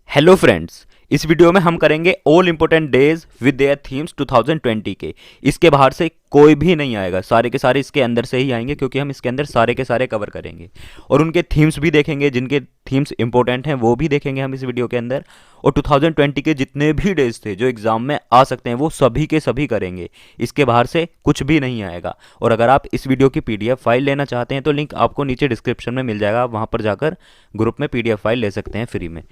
Hello friends, इस video में हम करेंगे all important days with their themes 2020 के। इसके बाहर से कोई भी नहीं आएगा, सारे के सारे इसके अंदर से ही आएंगे क्योंकि हम इसके अंदर सारे के सारे कवर करेंगे और उनके थीम्स भी देखेंगे। जिनके थीम्स इंपॉर्टेंट हैं वो भी देखेंगे हम इस वीडियो के अंदर। और 2020 के जितने भी डेज थे जो एग्जाम में आ सकते हैं वो सभी के सभी करेंगे। इसके बाहर से कुछ भी नहीं आएगा। और अगर आप इस वीडियो की पीडीएफ फाइल लेना चाहते हैं तो लिंक आपको नीचे डिस्क्रिप्शन में मिल जाएगा, आप वहाँ पर जाकर ग्रुप में पीडीएफ फाइल ले सकते हैं फ्री में।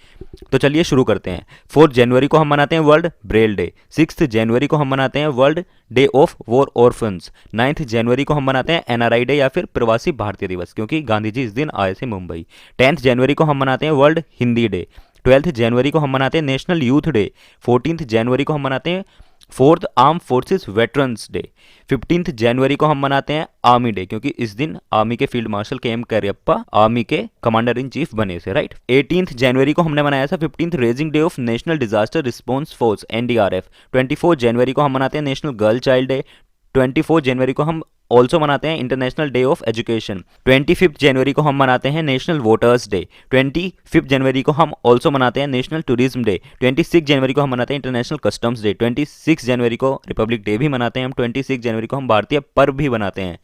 तो चलिए शुरू करते हैं। 4 जनवरी को हम मनाते हैं वर्ल्ड ब्रेल डे। 6 जनवरी को हम मनाते हैं world day of war orphans. 9 जनवरी को हम मनाते हैं एनआरआई डे या फिर प्रवासी भारतीय दिवस, क्योंकि गांधी जी इस दिन आए थे मुंबई। 10 जनवरी को हम मनाते हैं वर्ल्ड हिंदी डे। 12 जनवरी को हम मनाते हैं नेशनल यूथ डे। 14 जनवरी को हम मनाते हैं 4th arm forces veterans day. 15 जनवरी को हम मनाते हैं आर्मी डे, क्योंकि इस दिन आर्मी के फील्ड मार्शल के एम करियप्पा आर्मी के कमांडर इन चीफ बने थे, राइट। 18 जनवरी को हमने मनाया था 15th raising day of national disaster response force NDRF. 24 जनवरी को हम मनाते हैं नेशनल गर्ल चाइल्ड डे। 24 जनवरी को हम ऑल्सो मनाते हैं इंटरनेशनल डे ऑफ एजुकेशन। 25 जनवरी को हम मनाते हैं नेशनल वोटर्स डे। 25 जनवरी को हम ऑल्सो मनाते हैं नेशनल टूरिज्म डे। 26 जनवरी को हम मनाते हैं इंटरनेशनल कस्टम्स डे। 26 जनवरी को रिपब्लिक डे भी मनाते हैं हम। 26 जनवरी को हम भारतीय पर्व भी मनाते हैं।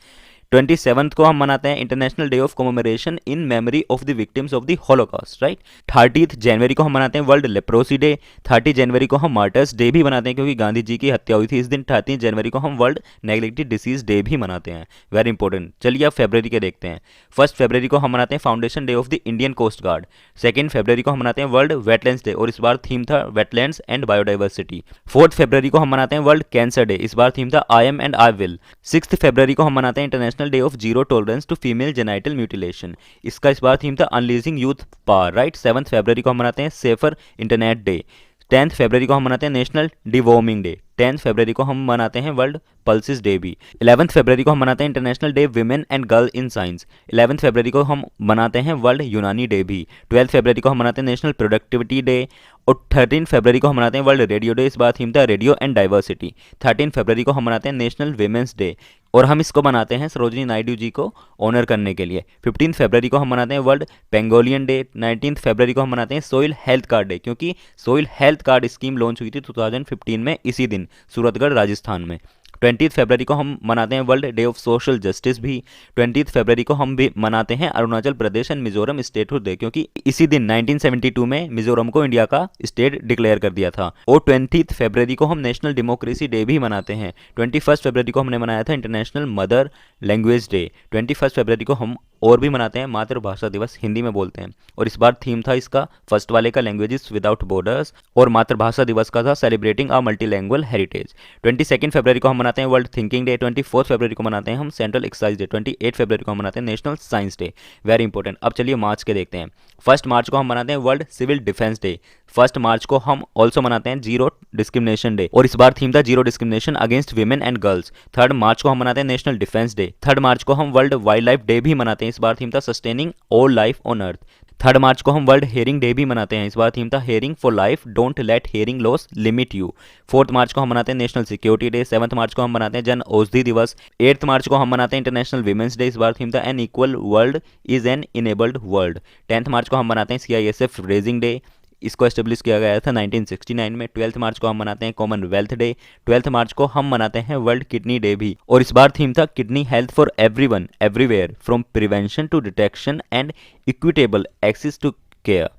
27th को हम मनाते हैं international day of commemoration in memory of the victims of the Holocaust, right. 30th जनवरी को हम मनाते हैं वर्ल्ड लेप्रोसी डे। 30 जनवरी को हम मार्टर्स डे भी मनाते हैं क्योंकि गांधी जी की हत्या हुई थी इस दिन। 30 जनवरी को हम वर्ल्ड नेग्लेक्टेड डिसीज डे भी मनाते हैं, वेरी इंपॉर्टेंट। चलिए अब फरवरी के देखते हैं। 1 फरवरी को हम मनाते हैं foundation day of the Indian Coast Guard. 2 फरवरी को हम मनाते हैं वर्ल्ड वेटलैंड्स डे और इस बार थीम था वेटलैंड्स एंड बायोडाइवर्सिटी। 4 फरवरी को हम मनाते हैं वर्ल्ड कैंसर डे, इस बार थीम था I am and I will. 6 फरवरी को हम मनाते हैं international day of zero tolerance to female genital mutilation, इसका इस बार थीम था अनलीजिंग यूथ पावर, राइट। 7 फरवरी को हम मनाते हैं सेफर इंटरनेट डे। 10 फरवरी को हम मनाते हैं नेशनल डिवॉर्मिंग डे। 10 फरवरी को हम मनाते हैं वर्ल्ड पल्सिस डे भी। 11 फरवरी को हम मनाते हैं international day women and girl in science. 11 फरवरी को हम मनाते हैं वर्ल्ड यूनानी डे भी। 12 फरवरी को हम मनाते हैं नेशनल प्रोडक्टिविटी डे। और 13 फरवरी को हम मनाते हैं वर्ल्ड रेडियो डे, इस बार थीम था रेडियो एंड डाइवर्सिटी। 13 फरवरी को हम मनाते हैं नेशनल विमेंस डे और हम इसको मनाते हैं सरोजिनी नायडू जी को ऑनर करने के लिए। 15 फरवरी को हम मनाते हैं वर्ल्ड पेंगोलियन डे। 19 फरवरी को हम मनाते हैं सोइल हेल्थ कार्ड डे, क्योंकि soil health card scheme launch हुई थी 2015 में इसी दिन सूरतगढ़ राजस्थान में। 20 फरवरी को हम मनाते हैं world day of social justice भी। 20 फरवरी को हम भी मनाते हैं Arunachal Pradesh and Mizoram statehood day, क्योंकि इसी दिन 1972 में मिजोरम को इंडिया का स्टेट डिक्लेयर कर दिया था। और 20 फरवरी को हम नेशनल डेमोक्रेसी डे भी मनाते हैं। 21 फरवरी को हमने मनाया था इंटरनेशनल मदर लैंग्वेज डे। 21 फरवरी को हम और भी मनाते हैं मातृभाषा दिवस, हिंदी में बोलते हैं, और इस बार थीम था इसका फर्स्ट वाले का लैंग्वेजेस विदाउट बॉर्डर्स और मातृभाषा दिवस का था सेलिब्रेटिंग आ मल्टीलैंग्वेज हेरिटेज। 22 फरवरी को हम मनाते हैं वर्ल्ड थिंकिंग डे। 24 फरवरी को मनाते हैं हम सेंट्रल एक्सरसाइज डे। 28 फरवरी को हम मनाते हैं national science day, very important. अब चलिए मार्च के देखते हैं। 1 मार्च को हम मनाते हैं वर्ल्ड सिविल डिफेंस डे। 1 मार्च को हम ऑल्सो मनाते हैं जीरो डिस्क्रिमिनेशन डे और इस बार थीम था zero discrimination against women and girls. 3 मार्च को हम मनाते हैं नेशनल डिफेंस डे। 3 मार्च को हम वर्ल्ड वाइल्ड लाइफ डे भी मनाते हैं, इस बार थीम था sustaining all life on earth. 3 मार्च को हम वर्ल्ड हेयरिंग डे भी मनाते हैं, इस बार थीम था hearing for life, don't let hearing loss limit you. 4 मार्च को हम मनाते हैं नेशनल सिक्योरिटी डे। 7 मार्च को हम मनाते हैं जन औषधि दिवस। 8 मार्च को हम मनाते हैं इंटरनेशनल वीमेंस डे, इस बार थीम था an equal world is an enabled world. 10 March को हम मनाते हैं सीआईएसएफ रेजिंग डे, इसको एस्टेब्लिश किया गया था 1969 में। 12 मार्च को हम मनाते हैं कॉमनवेल्थ डे। 12 मार्च को हम मनाते हैं वर्ल्ड किडनी डे भी और इस बार थीम था kidney health for everyone everywhere from prevention to detection and equitable access to care.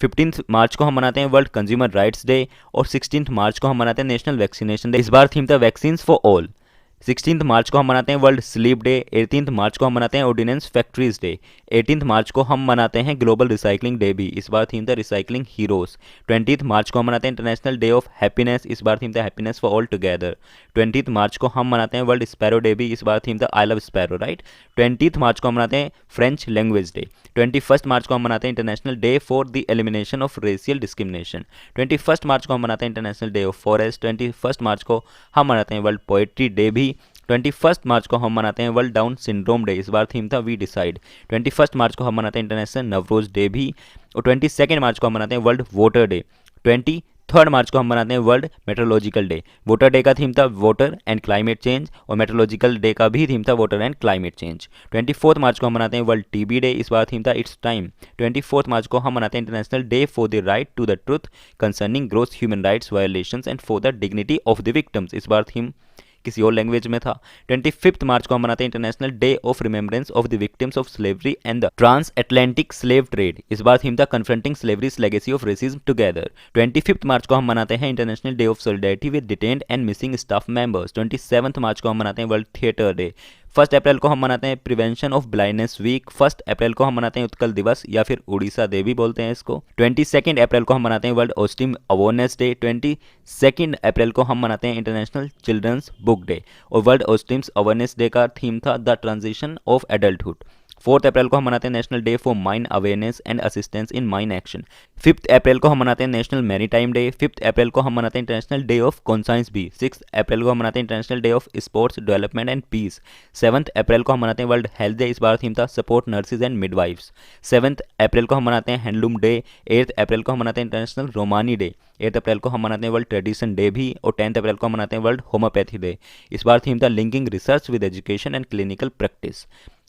15 March को हम मनाते हैं वर्ल्ड कंज्यूमर राइट्स डे और 16 मार्च को हम मनाते हैं नेशनल वैक्सीनेशन डे, इस बार थीम था वैक्सीन फॉर ऑल। 16 मार्च को हम मनाते हैं वर्ल्ड स्लीप डे। 18 मार्च को हम मनाते हैं ऑर्डिनेंस फैक्ट्रीज डे। 18 मार्च को हम मनाते हैं ग्लोबल रिसाइकलिंग डे भी, इस बार थीम था रिसाइकलिंग हीरोज। 20 मार्च को हम मनाते हैं इंटरनेशनल डे ऑफ हैप्पीनेस, इस बार थीम था हैप्पीनेस फॉर ऑल टुगेदर। 20 मार्च को हम मनाते हैं वर्ल्ड स्पैरो डे भी, इस बार थीम था आई लव स्पैरो, राइट। 20 मार्च को हम मनाते हैं फ्रेंच लैंग्वेज डे। 21 मार्च को हम मनाते हैं international day for the elimination of racial discrimination. 21 मार्च को हम मनाते हैं इंटरनेशनल डे ऑफ फॉरेस्ट। 21 मार्च को हम मनाते हैं वर्ल्ड पोएट्री डे भी। 21 मार्च को हम मनाते हैं वर्ल्ड डाउन सिंड्रोम डे, इस बार थीम था वी डिसाइड। 21 मार्च को हम मनाते हैं इंटरनेशनल नवरोज डे भी और 22 मार्च को हम मनाते हैं वर्ल्ड वोटर डे। 3 मार्च को हम मनाते हैं world meteorological day. Water day का थीम था वाटर एंड क्लाइमेट चेंज और मेट्रोलॉजिकल डे का भी थीम था water and climate change. 24 March को हम मनाते हैं वर्ल्ड टीबी डे, इस बार थीम था इट्स टाइम। 24 मार्च को हम मनाते हैं international day for the right to the truth concerning gross human rights violations and for the dignity of the victims, इस बार थीम किसी और लैंग्वेज में था। 25 मार्च को हम मनाते हैं international day of remembrance of the victims of slavery and the trans Atlantic slave trade, इस बार थीम था confronting slavery's legacy of racism together. 25 मार्च को हम मनाते हैं international day of solidarity with detained and missing staff members. 27 मार्च को हम मनाते हैं वर्ल्ड थिएटर डे। 1 अप्रैल को हम मनाते हैं प्रिवेंशन ऑफ ब्लाइंडनेस वीक। 1 अप्रैल को हम मनाते हैं उत्कल दिवस या फिर उड़ीसा डे भी बोलते हैं इसको। 22 अप्रैल को हम मनाते हैं वर्ल्ड ऑस्टिम अवेयरनेस डे। 22 अप्रैल को हम मनाते हैं इंटरनेशनल चिल्ड्रंस बुक डे और वर्ल्ड ऑस्टिम्स अवेयरनेस डे का थीम था द ट्रांजिशन ऑफ एडल्टहुड। 4 अप्रैल को हम मनाते हैं national day for mine awareness and assistance in mine action. 5 अप्रैल को हम मनाते हैं नेशनल मैरीटाइम डे। 5 अप्रैल को हम मनाते हैं इंटरनेशनल डे ऑफ कॉन्साइंस भी। 6 अप्रैल को हम मनाते हैं international day of sports development and peace. 7 April को हम मनाते हैं वर्ल्ड हेल्थ डे, इस बार थीम था support nurses and midwives. 7 April को हम मनाते हैं हैंडलूम डे। 8 अप्रैल को हम मनाते हैं इंटरनेशनल रोमानी डे। 8 अप्रैल को हम मनाते हैं वर्ल्ड ट्रेडिशन डे भी और 10 अप्रैल को हम मनाते हैं वर्ल्ड होम्योपैथी डे, इस बार थीम था linking research with education and clinical practice.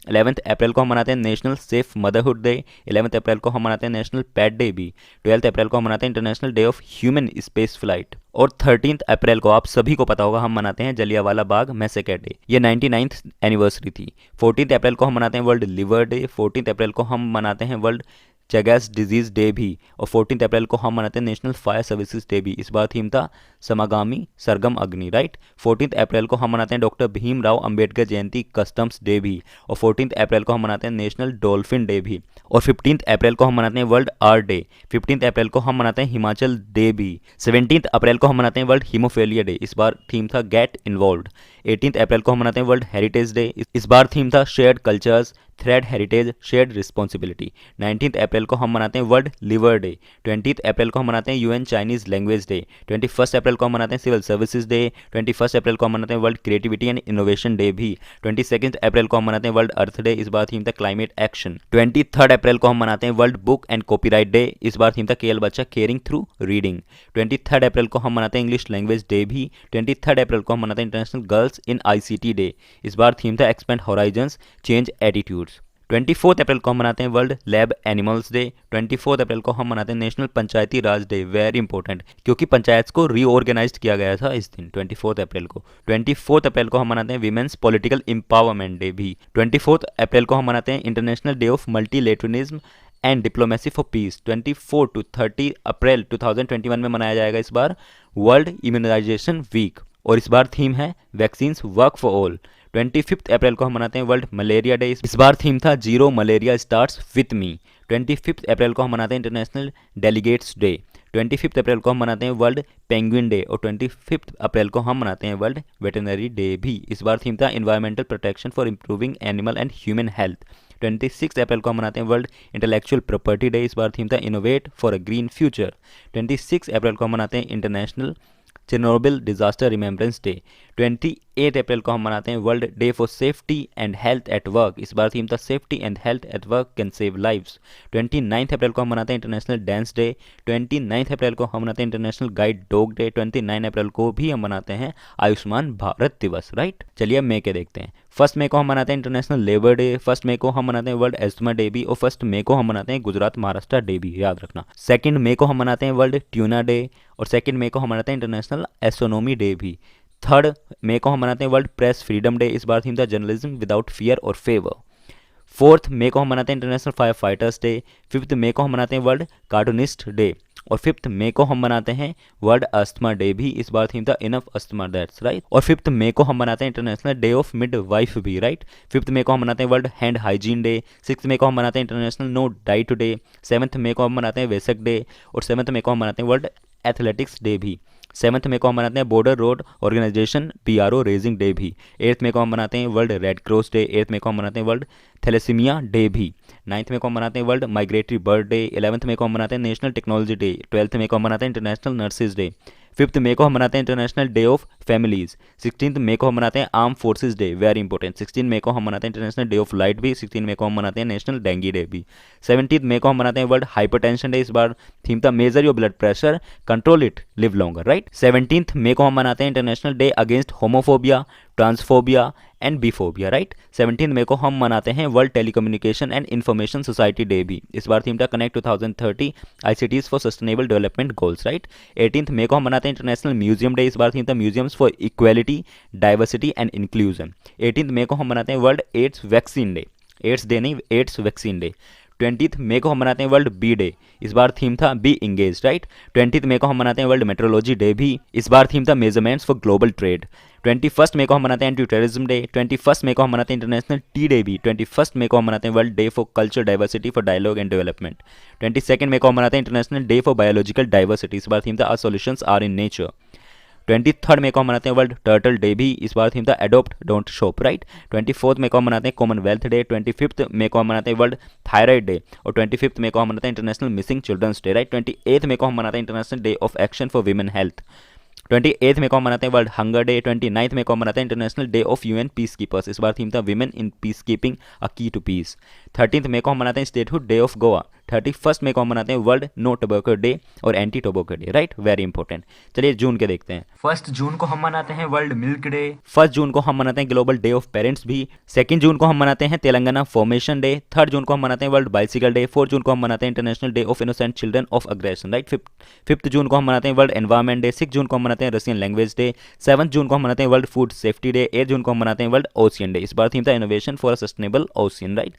11 अप्रैल को हम मनाते हैं नेशनल सेफ मदरहुड डे। 11 अप्रैल को हम मनाते हैं नेशनल पेट डे भी। 12 अप्रैल को हम मनाते हैं international day of human space flight और 13 अप्रैल को आप सभी को पता होगा हम मनाते हैं जलियांवाला बाग मैसेकर डे, ये 99th एनिवर्सरी थी। 14 अप्रैल को हम मनाते हैं वर्ल्ड लिवर डे। 14 अप्रैल को हम मनाते हैं वर्ल्ड चैगस डिजीज डे भी और 14 अप्रैल को हम मनाते हैं नेशनल फायर सर्विसेज डे भी, इस बार थीम था समागामी सरगम अग्नि, राइट। 14 अप्रैल को हम मनाते हैं doctor Bhimrao Ambedkar Jayanti customs day भी और 14 अप्रैल को हम मनाते हैं नेशनल डॉल्फिन डे भी और 15 अप्रैल को हम मनाते हैं वर्ल्ड आर्ट डे। 15 अप्रैल को हम मनाते हैं हिमाचल डे भी। 17 अप्रैल को हम मनाते हैं वर्ल्ड हीमोफेलिया डे, इस बार थीम था गेट इन्वॉल्व्ड। 18 अप्रैल को हम मनाते हैं वर्ल्ड हेरिटेज डे, इस बार थीम था shared cultures thread heritage shared responsibility. 19 अप्रैल को हम मनाते हैं वर्ल्ड लिवर डे। 20 अप्रैल को हम मनाते हैं यूएन चाइनीज लैंग्वेज डे। 21 अप्रैल को हम मनाते हैं सिविल सर्विसेज डे। 21 अप्रैल को हम मनाते हैं world creativity and innovation day भी। 22 अप्रैल को हम मनाते हैं वर्ल्ड अर्थ डे, इस बार थीम था क्लाइमेट एक्शन। 23 अप्रैल को हम मनाते हैं world book and copyright day, इस बार थीम था केएल बच्चा केयरिंग थ्रू रीडिंग। 23 अप्रैल को हम मनाते हैं इंग्लिश लैंग्वेज डे भी। 23 अप्रैल को हम मनाते हैं international girls in ICT day, इस बार थीम था एक्सपेंड हॉराइजन्स चेंज एटीट्यूड्स। 24 अप्रैल को हम मनाते हैं वर्ल्ड लैब एनिमल्स डे। 24 अप्रैल को हम मनाते हैं नेशनल पंचायती राज डे, वेरी इंपॉर्टेंट क्योंकि पंचायत को रीऑर्गेनाइज किया गया था इस दिन 24 अप्रैल को। 24 अप्रैल को हम मनाते हैं विमेंस पॉलिटिकल एम्पावरमेंट डे भी। 24 अप्रैल को हम मनाते हैं international day of multilateralism and diplomacy for piece. 24 to 30 अप्रैल 2021 में मनाया जाएगा इस बार वर्ल्ड इम्यूनाइजेशन वीक और इस बार थीम है वैक्सीन्स वर्क फॉर ऑल। 25 अप्रैल को हम मनाते हैं वर्ल्ड मलेरिया डे, इस बार थीम था zero malaria starts with me. 25 अप्रैल को हम मनाते हैं इंटरनेशनल डेलीगेट्स डे। 25 अप्रैल को हम मनाते हैं वर्ल्ड पेंगुइन डे और 25 अप्रैल को हम मनाते हैं वर्ल्ड वेटरनरी डे भी, इस बार थीम था environmental protection for improving animal and human health. 26 अप्रैल को हम मनाते हैं वर्ल्ड इंटेलेक्चुअल प्रॉपर्टी डे, इस बार थीम था innovate for a green future. 26 अप्रैल को हम मनाते हैं international Chernobyl disaster remembrance day. 28 अप्रैल को हम मनाते हैं world day for safety and health at work, इस बार थीम था safety and health at work can save lives. 29 अप्रैल को हम मनाते हैं इंटरनेशनल डांस डे। 29 अप्रैल को हम मनाते हैं इंटरनेशनल गाइड डॉग डे। 29 अप्रैल को भी हम मनाते हैं आयुष्मान भारत दिवस, राइट। चलिए अब मई के देखते हैं। 1 मई को हम मनाते हैं इंटरनेशनल लेबर डे। 1 मई को हम मनाते हैं वर्ल्ड एस्थमा डे भी और 1 मई को हम मनाते हैं गुजरात महाराष्ट्र डे भी, याद रखना। 2 मई को हम मनाते हैं वर्ल्ड ट्यूना डे और 2 मई को हम मनाते हैं इंटरनेशनल एस्ट्रोनॉमी डे भी। 3 मई को हम मनाते हैं वर्ल्ड प्रेस फ्रीडम डे, इस बार थीम था जर्नलिज्म विदाउट फियर और फेवर। 4 मई को हम मनाते हैं इंटरनेशनल फायर फाइटर्स डे। 5 मई को हम मनाते हैं वर्ल्ड कार्टूनिस्ट डे और 5 मई को हम मनाते हैं वर्ल्ड अस्थमा डे भी, इस बार थीम था इनफ अस्थमा, दैट्स राइट। और 5 मई को हम मनाते हैं international day of mid wife भी, राइट। 5 मई को हम मनाते हैं वर्ल्ड हैंड हाइजीन डे। 6 मई को हम मनाते हैं इंटरनेशनल नो डाइट डे। 7 मई को हम मनाते हैं वेसक डे और 7 मई को हम मनाते हैं वर्ल्ड एथलेटिक्स डे भी। 7 मई को हम मनाते हैं border road organisation BRO raising day भी। 8 मई को हम मनाते हैं वर्ल्ड रेड क्रॉस डे। 8 मई को हम मनाते हैं वर्ल्ड थैलेसीमिया डे भी। 9 मई को हम मनाते हैं वर्ल्ड माइग्रेटरी बर्ड डे। 11 मई को हम मनाते हैं नेशनल टेक्नोलॉजी डे। 12 मई को हम मनाते हैं इंटरनेशनल नर्सेज डे। 5 मई को हम मनाते हैं इंटरनेशनल डे ऑफ फैमिलीज। 16 मई को हम मनाते हैं arm forces day, very important. 16 मई को हम मनाते हैं इंटरनेशनल डे ऑफ लाइट भी। 16 मई को हम मनाते हैं नेशनल डेंगू डे भी। 17 मई को हम मनाते हैं वर्ल्ड हाइपरटेंशन डे। इस बार थीम था measure your blood pressure, control it, live longer, right. 17 मई को हम मनाते हैं international day against homophobia, transphobia and biphobia, right. 17 मई को हम मनाते हैं world telecommunication and information society day भी। इस बार थीम था connect 2030 ICTs for sustainable development goals, right. 18 मई को हम मनाते हैं इंटरनेशनल म्यूजियम डे। इस बार थीम था museums for equality, diversity and inclusion. 18 मई को हम मनाते हैं world AIDS vaccine day, AIDS day नहीं, एड्स वैक्सीन डे। 20 मई को हम मनाते हैं वर्ल्ड बी डे। इस बार थीम था बी इंगेज, राइट। 20 मई को हम मनाते हैं वर्ल्ड मेट्रोलॉजी डे भी। इस बार थीम था मेजरमेंट्स फॉर ग्लोबल ट्रेड। 21 मई को हम मनाते हैं एंटी टेररिज्म डे। 21 मई को हम मनाते हैं इंटरनेशनल टी डे भी। 21 मई को हम मनाते हैं world day for culture diversity for dialogue and development. 22 मई को हम मनाते हैं international day for biological diversity. इस बार थीम था our solutions are in nature. 23 मई को हम मनाते हैं वर्ल्ड टर्टल डे भी। इस बार थीम था एडोप्ट डोंट शॉप, राइट। 24 मई को हम मनाते हैं कॉमनवेल्थ डे। 25 मई को हम मनाते हैं वर्ल्ड थायराइड डे। और 25 मई को हम मनाते हैं international missing children's day, right. 28 मई को हम मनाते हैं international day of action for women health. 28 मई को हम मनाते हैं वर्ल्ड हंगर डे। 29 मई को हम मनाते हैं international day of UN peace keepers. इस बार थीम था women in peace keeping a की टू पीस। 13 मई को हम मनाते हैं स्टेटहुड डे ऑफ गोवा। 31 मई को हम मनाते हैं वर्ल्ड नो टोबैको डे और anti tobacco day, right, very important. चलिए जून के देखते हैं। 1 जून को हम मनाते हैं वर्ल्ड मिल्क डे। 1 जून को हम मनाते हैं ग्लोबल डे ऑफ पेरेंट्स भी। 2 जून को हम मनाते हैं तेलंगाना फॉर्मेशन डे। 3 जून को हम मनाते हैं वर्ल्ड बाइसिकल डे। 4 जून को हम मनाते हैं international day of innocent children of aggression, right. 5 जून को हम मनाते हैं वर्ल्ड एनवायरमेंट डे। 6 जून को हम मनाते हैं रशियन लैंग्वेज डे। 7 जून को हम मनाते हैं वर्ल्ड फूड सेफ्टी डे। 8 जून को हम मनाते हैं वर्ल्ड ओशियन डे। इस बार थीम था innovation for a sustainable ocean, right.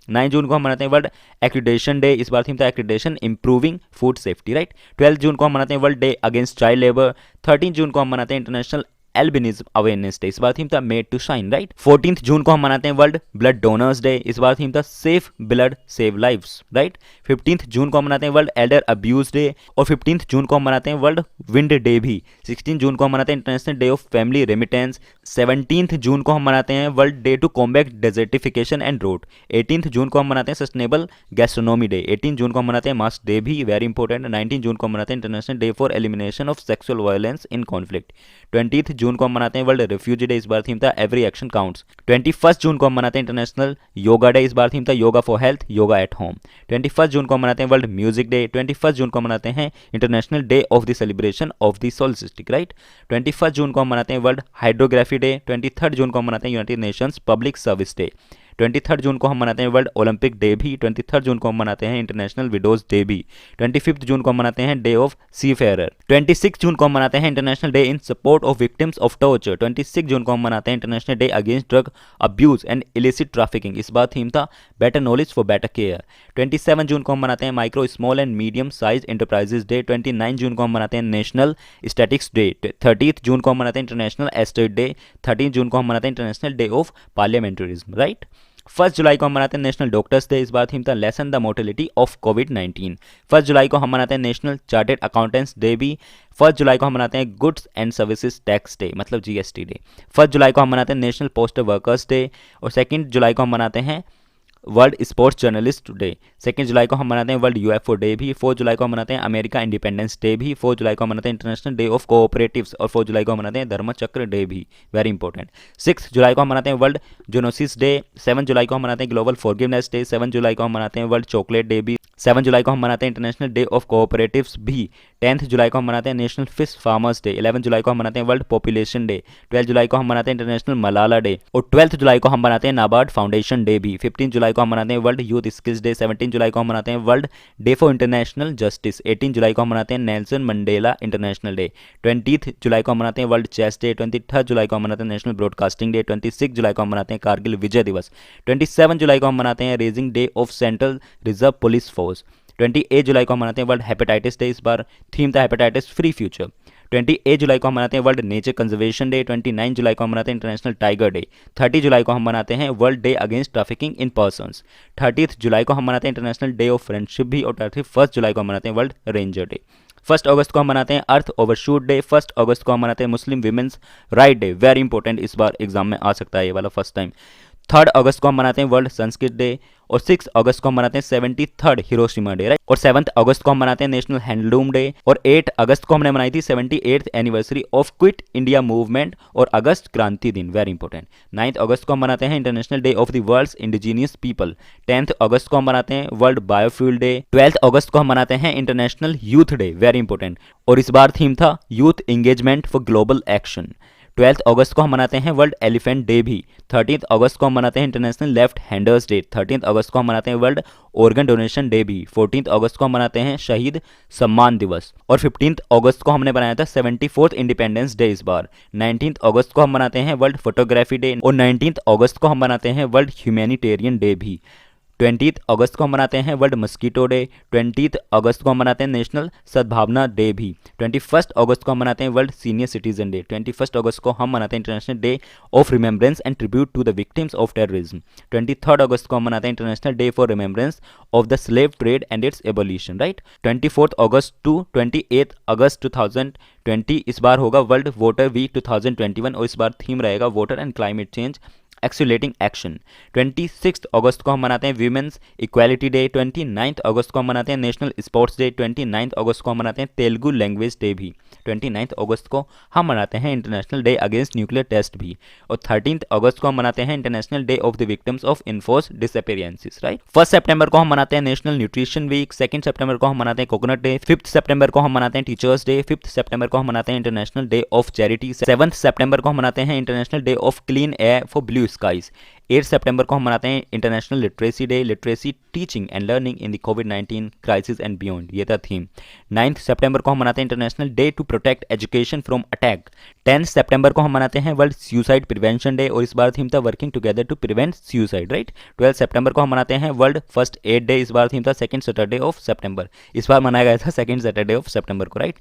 9 जून को हम मनाते हैं वर्ल्ड एक्रीडेशन डे। इस बार थीम था accreditation improving food safety, right. 12 जून को हम मनाते हैं world day against child labour. 13 जून को हम मनाते हैं इंटरनेशनल एल्बिनिज्म अवेयरनेस डे। इस बार थीम था मेड टू शाइन, राइट। 14 जून को हम मनाते हैं वर्ल्ड ब्लड डोनर्स डे। इस बार थीम था safe blood save lives, right. 15 जून को हम मनाते हैं वर्ल्ड एल्डर अब्यूज डे। और 15 जून को हम मनाते हैं वर्ल्ड विंड डे भी। 16 जून को हम मनाते हैं international day of family remittance. 17 जून को हम मनाते हैं world day to combat desertification and drought. 18 जून को हम मनाते हैं सस्टेनेबल गैस्ट्रोनॉमी डे। 18 जून को हम मनाते हैं मास्क डे भी, वेरी इंपॉर्टेंट। 19 जून को हम मनाते हैं international day for elimination of sexual violence in conflict. 20 जून को हम मनाते हैं वर्ल्ड रेफ्यूजी डे। इस बार थीम था एवरी एक्शन काउंट्स। 21 जून को हम मनाते हैं इंटरनेशनल योगा डे। इस बार थीम था yoga for health, yoga at home. 21 जून को हम मनाते हैं वर्ल्ड म्यूजिक डे। 21 जून को हम मनाते हैं international day of the celebration of the solstice, right. 21 जून को हम मनाते हैं वर्ल्ड हाइड्रोग्राफी डे। 23 जून को हम मनाते हैं United Nations public service day. 23 जून को हम मनाते हैं वर्ल्ड ओलंपिक डे भी। 23 जून को हम मनाते हैं इंटरनेशनल विडोज डे भी। 25 जून को हम मनाते हैं डे ऑफ सी फेयर। 26 जून को हम मनाते हैं international day in support of victims of torture. 26 जून को हम मनाते हैं international day against drug abuse and illicit trafficking. इस बार थीम था better knowledge for better care. 27 जून को हम मनाते हैं micro small and medium size enterprises day. 29 जून को हम मनाते हैं नेशनल स्टैटिक्स डे। 30 जून को हम मनाते हैं इंटरनेशनल एस्टेट डे। 13 जून को हम मनाते हैं इंटरनेशनल डे ऑफ पार्लियामेंटरिज्म, राइट। 1 जुलाई को हम मनाते हैं नेशनल डॉक्टर्स डे। इस बार थीम था लेसन द मोर्टेलिटी ऑफ कोविड-19। 1 जुलाई को हम मनाते हैं नेशनल चार्टेड अकाउंटेंट्स डे भी। 1 जुलाई को हम मनाते हैं goods and services tax day, मतलब जीएसटी डे। 1 जुलाई को हम मनाते हैं नेशनल पोस्टल वर्कर्स डे। और 2 जुलाई को हम मनाते हैं वर्ल्ड स्पोर्ट्स जर्नलिस्ट डे। 2 जुलाई को हम मनाते हैं वर्ल्ड यूएफओ डे भी। 4 जुलाई को हम मनाते हैं अमेरिका इंडिपेंडेंस डे भी। 4 जुलाई को हम मनाते हैं इंटरनेशनल डे ऑफ कोऑपरेटिव्स। और 4 जुलाई को हम मनाते हैं धर्मचक्र डे भी, वेरी इंपॉर्टेंट। 6 जुलाई को हम मनाते हैं वर्ल्ड जोनोसिस डे। 7 जुलाई को हम मनाते हैं ग्लोबल फॉरगिवनेस डे। 7 जुलाई को हम मनाते हैं वर्ल्ड चॉकलेट डे भी। 7 जुलाई को हम मनाते हैं इंटरनेशनल डे ऑफ कोऑपरेटिव्स भी। 10 जुलाई को हम मनाते हैं नेशनल फिश फार्मर्स डे। 11 जुलाई को हम मनाते हैं वर्ल्ड पॉपुलेशन डे। 12 जुलाई को हम मनाते हैं इंटरनेशनल मलाला डे। और 12 जुलाई को हम मनाते हैं नाबार्ड फाउंडेशन डे भी। 15 जुलाई को हम मनाते हैं वर्ल्ड यूथ स्किल्स डे। 17 जुलाई को हम मनाते हैं world day for international justice. 18 जुलाई को हम मनाते हैं नेल्सन मंडेला इंटरनेशनल डे। 20 जुलाई को हम मनाते हैं वर्ल्ड चेस डे। 23 जुलाई को हम मनाते हैं नेशनल ब्रॉडकास्टिंग डे। 26 जुलाई को हम मनाते हैं कारगिल विजय दिवस। 27 जुलाई को हम मनाते हैं raising day of central reserve police force. 28 जुलाई को हम मनाते हैं वर्ल्ड हेपेटाइटिस डे। इस बार थीम था हेपेटाइटिस फ्री फ्यूचर। 28 जुलाई को हम मनाते हैं वर्ल्ड नेचर कंजर्वेशन डे। 29 जुलाई को हम मनाते हैं इंटरनेशनल टाइगर डे। 30 जुलाई को हम मनाते हैं world day against trafficking in persons. 30 जुलाई को हम मनाते हैं इंटरनेशनल डे ऑफ फ्रेंडशिप भी। और 31 जुलाई को हम मनाते हैं वर्ल्ड रेंजर डे। 1 अगस्त को हम मनाते हैं अर्थ ओवरशूट डे। 1 अगस्त को हम मनाते हैं Muslim women's right day, very important, इस बार एग्जाम में आ सकता है ये वाला फर्स्ट टाइम। 3 अगस्त को हम मनाते हैं वर्ल्ड संस्कृत डे, और 6 अगस्त को हम मनाते हैं 73rd हिरोशिमा डे, राइट। और 7 अगस्त को हम मनाते हैं नेशनल हैंडलूम डे, और 8 अगस्त को हमने मनाई थी 78th anniversary of quit India movement और अगस्त क्रांति दिन, वेरी इंपॉर्टेंट। 9 अगस्त को हम मनाते हैं international day of the world's indigenous people. 10 अगस्त को हम मनाते हैं वर्ल्ड बायोफ्यूल डे। 12 अगस्त को हम मनाते हैं international youth day, very important, और इस बार थीम था youth engagement for global action. 12 अगस्त को हम मनाते हैं वर्ल्ड एलिफेंट डे भी। 13 अगस्त को हम मनाते हैं इंटरनेशनल लेफ्ट हैंडर्स डे। 13 अगस्त को हम मनाते हैं वर्ल्ड ऑर्गन डोनेशन डे भी। 14 अगस्त को हम मनाते हैं शहीद सम्मान दिवस। और 15 अगस्त को हमने बनाया था 74th इंडिपेंडेंस डे इस बार। 19 अगस्त को हम मनाते हैं वर्ल्ड फोटोग्राफी डे, और 19 अगस्त को हम मनाते हैं वर्ल्ड ह्यूमैनिटेरियन डे भी। 20 अगस्त को हम मनाते हैं वर्ल्ड मस्कीटो डे। 20 अगस्त को हम मनाते हैं नेशनल सद्भावना डे भी। 21 अगस्त को हम मनाते हैं वर्ल्ड सीनियर सिटीजन डे। 21 अगस्त को हम मनाते हैं international day of remembrance and tribute to the victims of terrorism. 23 अगस्त को हम मनाते हैं international day for remembrance of the slave trade and its abolition, right. 24 अगस्त टू 28 अगस्त 2020 इस बार होगा वर्ल्ड वोटर वीक 2021, और इस बार थीम रहेगा voter and climate change accelerating action. 26 अगस्त को हम मनाते हैं वीमेंस इक्वालिटी डे। 29 अगस्त को हम मनाते हैं नेशनल स्पोर्ट्स डे। 29 अगस्त को हम मनाते हैं तेलुगु लैंग्वेज डे भी। 29 अगस्त को हम मनाते हैं international day against nuclear test भी। और 13 अगस्त को हम मनाते हैं international day of the victims of enforce disappearances, right. 1 सितंबर को हम मनाते हैं नेशनल न्यूट्रिशन वीक। 2 सितंबर को हम मनाते हैं कोकोनट डे। 5 सितंबर को हम मनाते हैं टीचर्स डे। 5 सितंबर को हम मनाते हैं इंटरनेशनल डे ऑफ चैरिटी। 7 सितंबर को हम मनाते हैं international day of clean air for blue skies. 8 सितंबर को हम मनाते हैं international literacy day, literacy teaching and learning in the कोविड-19 क्राइसिस एंड बियॉन्ड, ये था थीम। 9 सितंबर को हम मनाते हैं international day to protect education from attack. 10 सितंबर को हम मनाते हैं वर्ल्ड सुसाइड प्रिवेंशन डे, और इस बार थीम था working together to prevent suicide, right. 12 सितंबर को हम मनाते हैं वर्ल्ड फर्स्ट एड डे, इस बार थीम था सेकंड सैटरडे ऑफ सितंबर, इस बार मनाया गया था सेकंड सैटरडे ऑफ सितंबर को, राइट।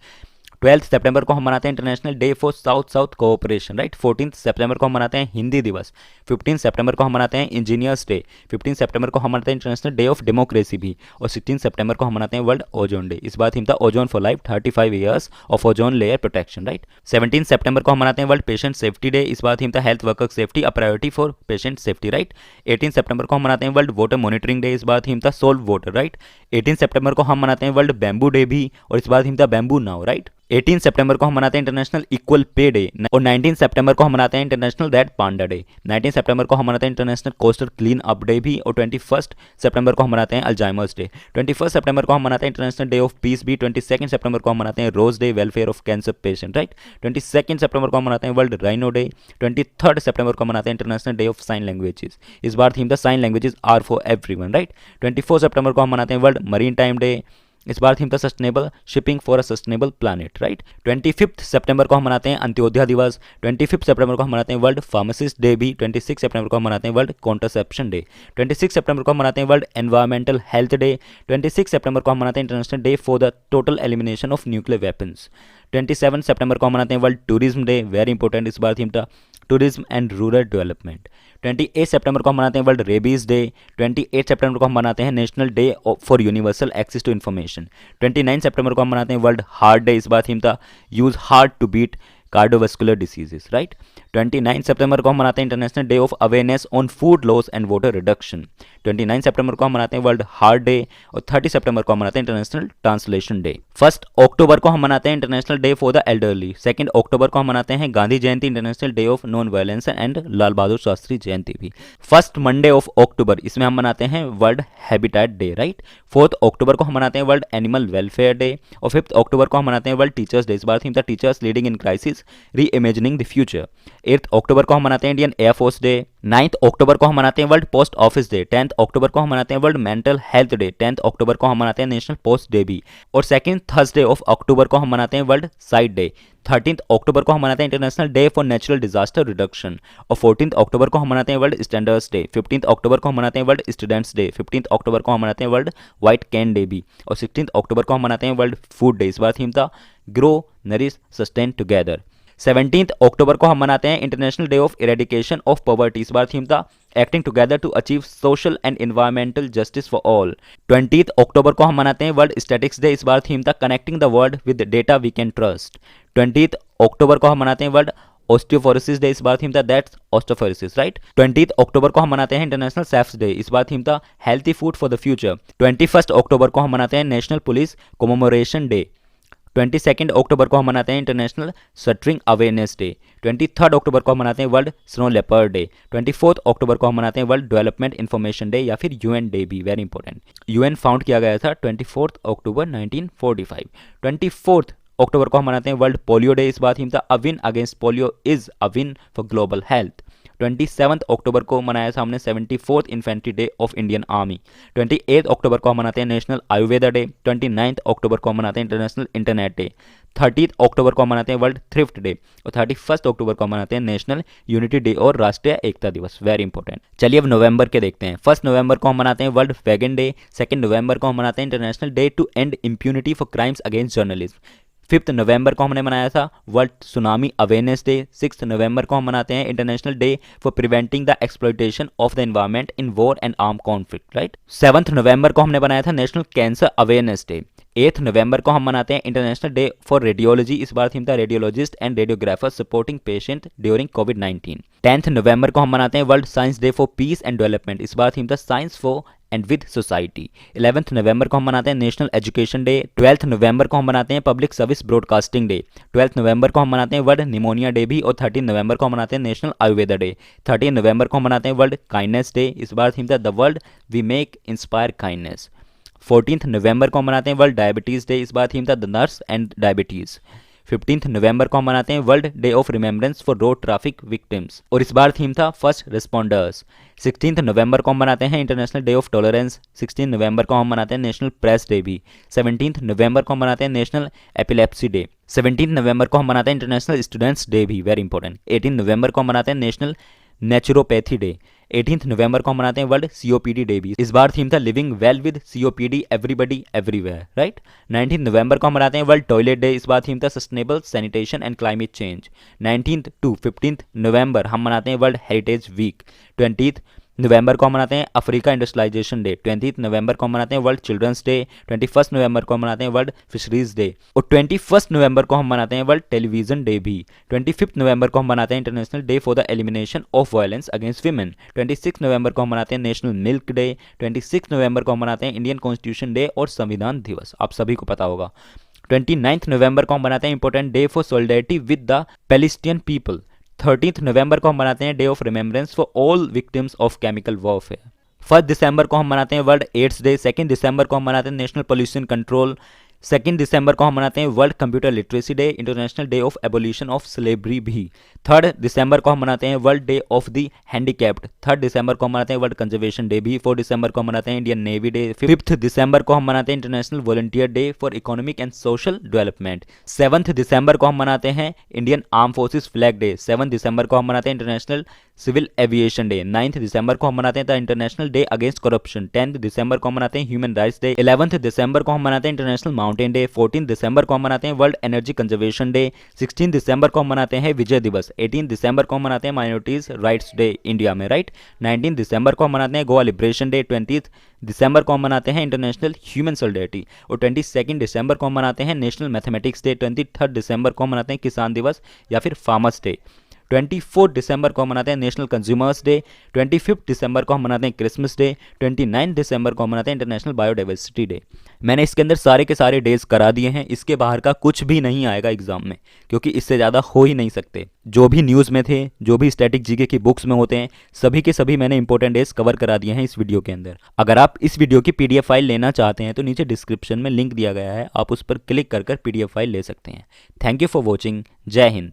12 सितंबर को हम मनाते हैं international day for south south cooperation, right. 14 सितंबर को हम मनाते हैं हिंदी दिवस। 15 सितंबर को हम मनाते हैं इंजीनियर्स डे। 15 सितंबर को हम मनाते हैं इंटरनेशनल डे ऑफ डेमोक्रेसी भी। और 16 सितंबर को हम मनाते हैं वर्ल्ड ओजोन डे, इस बार थीम था ozone for life 35 years of ozone layer protection, right. 17 सितंबर को हम मनाते हैं वर्ल्ड पेशेंट सेफ्टी डे, इस बार थीम था health worker safety a priority for patient safety, right. 18 सितंबर को हम मनाते हैं वर्ल्ड वाटर मॉनिटरिंग डे, इस बार थीम था सोल्व वाटर, राइट। 18 सितंबर को हम मनाते हैं वर्ल्ड बैम्बू डे भी, और इस बार थीम था बैम्बू नाउ, राइट। 18 सितंबर को हम मनाते हैं इंटरनेशनल इक्वल पे डे, और 19 सितंबर को हम मनाते हैं इंटरनेशनल रेड पांडा डे। 19 सितंबर को हम मनाते हैं international coastal clean up day भी, और 21 सितंबर को हम मनाते हैं अल्जाइमर्स डे। 21 सितंबर को हम मनाते हैं इंटरनेशनल डे ऑफ पीस भी। 22 सितंबर को हम मनाते हैं rose day welfare of cancer patient, right. 22 सितंबर को हम मनाते हैं वर्ल्ड राइनो डे। 23 सितंबर को हम मनाते हैं international day of sign languages, इस बार थीम था sign languages are for everyone, right. 24 सितंबर को हम मनाते हैं वर्ल्ड मरीन टाइम डे, इस बार थीम था sustainable shipping for a sustainable planet, right. 25 सितंबर को हम मनाते हैं अंत्योदय दिवस। 25 सितंबर को हम मनाते हैं वर्ल्ड फार्मासिस्ट डे भी। 26 सितंबर को हम मनाते हैं वर्ल्ड कॉन्ट्रासेप्शन डे। 26 सितंबर को हम मनाते हैं वर्ल्ड एनवायरमेंटल हेल्थ डे। 26 सितंबर को हम मनाते हैं international day for the total elimination of nuclear weapons. 27 सितंबर को हम मनाते हैं world tourism day, very important, इस बार थीम था टूरिज्म एंड रूरल डेवलपमेंट। 28 सितंबर को हम मनाते हैं वर्ल्ड रेबीज डे। 28 सितंबर को हम मनाते हैं national day for universal access to information. 29 सितंबर को हम मनाते हैं वर्ल्ड हार्ट डे, इस बार थीम था use heart to beat cardiovascular diseases, right. 29 सितंबर को हम मनाते हैं international day of awareness on food loss and water reduction. 29 सितंबर को हम मनाते हैं वर्ल्ड हार्ट डे, और 30 सितंबर को हम मनाते हैं इंटरनेशनल ट्रांसलेशन डे। 1 अक्टूबर को हम मनाते हैं international day for the elderly. 2 अक्टूबर को हम मनाते हैं Gandhi Jayanti international day of non violence and Lal Bahadur Shastri Jayanti भी। 1 मंडे ऑफ अक्टूबर, इसमें हम मनाते हैं वर्ल्ड हैबिटेट डे, राइट। 4 अक्टूबर को हम मनाते हैं वर्ल्ड एनिमल वेलफेयर डे, और 5 अक्टूबर को हम मनाते हैं वर्ल्ड टीचर्स डे, इस बार थीम था टीचर्स लीडिंग इन क्राइसिस री इमेजिनिंग द फ्यूचर। 8 अक्टूबर को हम मनाते हैं इंडियन एयरफोर्स डे। 9 अक्टूबर को हम मनाते हैं वर्ल्ड पोस्ट ऑफिस डे। 10 अक्टूबर को हम मनाते हैं वर्ल्ड मेंटल हेल्थ डे। 10 अक्टूबर को हम मनाते हैं नेशनल पोस्ट डे भी। और सेकंड थर्सडे ऑफ अक्टूबर को हम मनाते हैं वर्ल्ड साइट डे। 13 अक्टूबर को हम मनाते हैं international day for natural disaster reduction. और 14 अक्टूबर को हम मनाते हैं वर्ल्ड स्टैंडर्ड्स डे। 15 अक्टूबर को हम मनाते हैं वर्ल्ड स्टूडेंट्स डे। 15 अक्टूबर को हम मनाते हैं वर्ल्ड व्हाइट कैन डे भी। और 16 अक्टूबर को हम मनाते हैं वर्ल्ड फूड डे, इस बार थीम था ग्रो नरिश सस्टेन टुगेदर। 17 अक्टूबर को हम मनाते हैं international day of eradication of poverty, इस बार थीम था acting together to achieve social and environmental justice for all. 20 अक्टूबर को हम मनाते हैं वर्ल्ड स्टैटिक्स डे, इस बार थीम था connecting the world with data we can trust. 20 अक्टूबर को हम मनाते हैं वर्ल्ड ऑस्टियोफोरोसिस डे, इस बार थीम था दैट्स ऑस्टियोफोरोसिस, राइट। 20 अक्टूबर को हम मनाते हैं इंटरनेशनल शेफ्स डे, इस बार थीम था healthy food for the future. 21 अक्टूबर को हम मनाते हैं नेशनल पुलिस कमेमोरेशन डे। 22 अक्टूबर को हम मनाते हैं इंटरनेशनल शटरिंग अवेयरनेस डे। 23 अक्टूबर को हम मनाते हैं वर्ल्ड स्नो लेपर्ड डे। 24 अक्टूबर को हम मनाते हैं वर्ल्ड डेवलपमेंट इंफॉर्मेशन डे या फिर यूएन डे भी, वेरी इंपॉर्टेंट। यूएन फाउंड किया गया था 24 अक्टूबर 1945। 24 अक्टूबर को हम मनाते हैं वर्ल्ड पोलियो डे, इस बार थीम था a win against polio is a win for global health. 27 अक्टूबर को मनाया था हमने 74th infantry day of Indian army. 28 अक्टूबर को हम मनाते हैं नेशनल आयुर्वेदा डे। 29 अक्टूबर को हम मनाते हैं इंटरनेशनल इंटरनेट डे। 30 अक्टूबर को हम मनाते हैं वर्ल्ड थ्रिफ्ट डे और 31 अक्टूबर को हम मनाते हैं नेशनल यूनिटी डे और राष्ट्रीय एकता दिवस, वेरी इंपॉर्टेंट। चलिए अब नवंबर के देखते हैं। 1 नवंबर को हम मनाते हैं वर्ल्ड वेगन डे। 2 नवंबर को हम मनाते हैं international day to end impunity for crimes against journalism. 5 नवंबर को हमने मनाया था वर्ल्ड सुनामी अवेयरनेस डे। 6 नवंबर को हम मनाते हैं international day for preventing the exploitation of the environment in war and arm conflict, right. 7 नवंबर को हमने बनाया था नेशनल कैंसर अवेयरनेस डे। 8 नवंबर को हम मनाते हैं इंटरनेशनल डे फॉर रेडियोलॉजी, इस बार थीम था radiologist and radiographer supporting patient during कोविड-19। 10 नवंबर को हम मनाते हैं world science day for piece and development, इस बार थीम था science for and with society. 11 नवंबर को हम मनाते हैं नेशनल एजुकेशन डे। 12 नवंबर को हम मनाते हैं पब्लिक सर्विस ब्रॉडकास्टिंग डे। 12 नवंबर को हम मनाते हैं वर्ल्ड निमोनिया डे भी और 13 नवंबर को हम मनाते हैं नेशनल आयुर्वेदा डे। 13 नवंबर को हम मनाते हैं वर्ल्ड काइंडनेस डे, इस बार थीम था the world we make inspire kindness. 14 नवंबर को हम मनाते हैं वर्ल्ड डायबिटीज़ डे, इस बार थीम था द नर्स एंड डायबिटीज़। 15 नवंबर को हम मनाते हैं world day of remembrance for road traffic victims और इस बार थीम था फर्स्ट रिस्पॉन्डर्स। 16 नवंबर को हम मनाते हैं इंटरनेशनल डे ऑफ टॉलरेंस। 16 नवंबर को हम मनाते हैं नेशनल प्रेस डे भी। 17 नवंबर को हम मनाते हैं नेशनल एपिलेप्सी डे। 17 नवंबर को हम मनाते हैं इंटरनेशनल स्टूडेंट्स डे भी, वेरी इंपॉर्टेंट। 18 नवंबर को हम मनाते हैं नेशनल नेचुरोपैथी डे। 18 नवंबर को हम मनाते हैं वर्ल्ड सीओपीडी डे भी, इस बार थीम था living well with COPD everybody everywhere, right. 19 नवंबर को हम मनाते हैं वर्ल्ड टॉयलेट डे, इस बार थीम था sustainable sanitation and climate change. 19 to 15 नवंबर हम मनाते हैं वर्ल्ड हेरिटेज वीक। 20 नवंबर को हम मनाते हैं अफ्रीका इंडस्ट्रियलाइजेशन डे। 20 नवंबर को हम मनाते हैं वर्ल्ड चिल्ड्रंस डे। 21 नवंबर को हम मनाते हैं वर्ल्ड फिशरीज डे और 21 नवंबर को हम मनाते हैं वर्ल्ड टेलीविजन डे भी। 25 नवंबर को हम मनाते हैं international day for the elimination of violence against women. 26 नवंबर को हम मनाते हैं नेशनल मिल्क डे। 26 नवंबर को हम मनाते हैं इंडियन कॉन्स्टिट्यूशन डे और संविधान दिवस, आप सभी को पता होगा। 29 नवंबर को हम मनाते हैं important day for solidarity with the Palestinian people. 13 नवंबर को हम मनाते हैं day of remembrance for all victims of chemical warfare. 1 दिसंबर को हम मनाते हैं वर्ल्ड एड्स डे। 2 दिसंबर को हम मनाते हैं नेशनल पोल्यूशन कंट्रोल। 2 दिसंबर को हम मनाते हैं world computer literacy day, international day of abolition of slavery भी। 3 दिसंबर को हम मनाते हैं world day of the handicapped. 3 दिसंबर को हम मनाते हैं वर्ल्ड कंजर्वेशन डे भी। 4 दिसंबर को हम मनाते हैं इंडियन नेवी डे। 5 दिसंबर को हम मनाते हैं international volunteer day for economic and social development. 7 दिसंबर को हम मनाते हैं Indian arm forces flag day. 7 दिसंबर को हम मनाते हैं इंटरनेशनल सिविल एविएशन डे। 9 दिसंबर को हम मनाते हैं the international day against corruption. 10 दिसंबर को हम मनाते हैं ह्यूमन राइट्स डे। 11 दिसंबर को हम मनाते हैं इंटरनेशनल माउंटेन डे। 14 दिसंबर को हम मनाते हैं वर्ल्ड एनर्जी कंजर्वेशन डे। 16 दिसंबर को हम मनाते हैं विजय दिवस। 18 दिसंबर को हम मनाते हैं माइनॉरिटीज राइट्स डे इंडिया में, राइट। 19 दिसंबर को हम मनाते हैं गोवा लिबरेशन डे। 20 दिसंबर को हम मनाते हैं इंटरनेशनल ह्यूमन सोलिडेरिटी और 22 दिसंबर को हम मनाते हैं नेशनल मैथमेटिक्स डे। 23 दिसंबर को हम मनाते हैं किसान दिवस या फिर फार्मर्स डे। 24 दिसंबर को हम मनाते हैं नेशनल कंज्यूमर्स डे। 25 दिसंबर को हम मनाते हैं क्रिसमस डे। 29 दिसंबर को हम मनाते हैं इंटरनेशनल बायोडाइवर्सिटी डे। मैंने इसके अंदर सारे के सारे डेज करा दिए हैं, इसके बाहर का कुछ भी नहीं आएगा एग्जाम में, क्योंकि इससे ज़्यादा हो ही नहीं सकते। जो भी न्यूज़ में थे, जो भी स्टैटिक जीके की बुक्स में होते हैं, सभी के सभी मैंने इंपॉर्टेंट डेज कवर करा दिए हैं इस वीडियो के अंदर। अगर आप इस वीडियो की पीडीएफ फाइल लेना चाहते हैं तो नीचे डिस्क्रिप्शन में लिंक दिया गया है, आप उस पर क्लिक कर पीडीएफ फाइल ले सकते हैं। Thank you for watching. जय हिंद।